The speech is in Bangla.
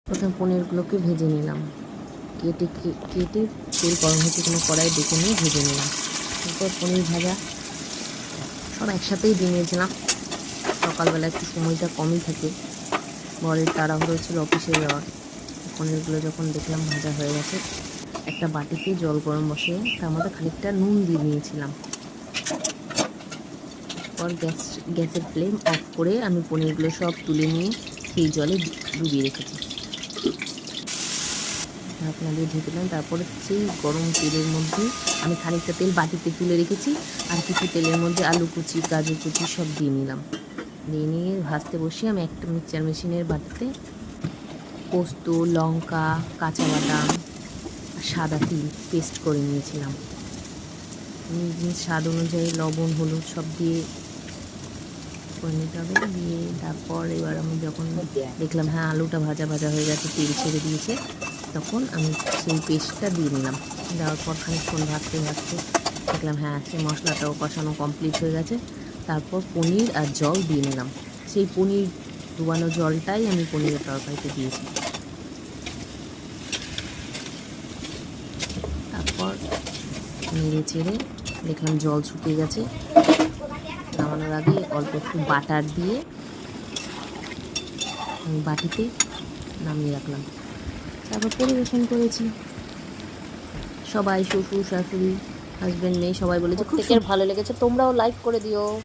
প্রথমে পনিরগুলোকে ভেজে নিলাম, কেটে তেল গরম হতে কোনো কড়াই ডেকে নিয়ে ভেজে নিলাম। তারপর পনির ভাজা সব একসাথেই দিয়ে নিয়েছিলাম। সকালবেলা একটু সময়টা কমই থাকে, বরের তাড়াহুড়ো ছিল অফিসে যাওয়ার। পনিরগুলো যখন দেখলাম ভাজা হয়ে গেছে, একটা বাটিতে জল গরম বসিয়ে তার মধ্যে খানিকটা নুন দিয়ে নিয়েছিলাম। পর গ্যাসের ফ্লেম অফ করে আমি পনিরগুলো সব তুলে নিয়ে সেই জলে ডুবিয়ে রেখেছি। ঢাকনা দিয়ে ঢেকে দিলাম। তারপরে সেই গরম তেলের মধ্যে আমি খানিকটা তেল বাটিতে তুলে রেখেছি, আর কিছু তেলের মধ্যে আলু কুচি, গাজর কুচি সব দিয়ে নিলাম। দিয়ে নিয়ে ভাজতে বসিয়ে আমি একটা মিক্সচার মেশিনের বাটিতে পোস্ত, লঙ্কা, কাঁচা বাদাম আর সাদা তিল পেস্ট করে নিয়েছিলাম। স্বাদ অনুযায়ী লবণ, হলুদ সব দিয়ে করে নিতে হবে। দিয়ে তারপর এবার আমি যখন দেখলাম হ্যাঁ আলুটা ভাজা ভাজা হয়ে গেছে, তেল ছেড়ে দিয়েছে, তখন আমি সেই পেস্টটা দিয়ে নিলাম। দেওয়ার পর খানিকক্ষণ ভাজতে দেখলাম হ্যাঁ সেই মশলাটাও কষানো কমপ্লিট হয়ে গেছে। তারপর পনির আর জল দিয়ে নিলাম। সেই পনির ডুবানো জলটাই আমি পনিরের তরকারিতে দিয়েছি। তারপর নেড়ে চেড়ে দেখলাম জল শুকিয়ে গেছে। নামানোর আগে অল্প একটু বাটার দিয়ে আমি বাটিতে নামিয়ে রাখলাম। তারপর পরিবেশন করেছি। সবাই, শ্বশুর শাশুড়ি, হাজব্যান্ড, মেয়ে সবাই বলেছে খুব ভালো লেগেছে। তোমরাও লাইক করে দিও।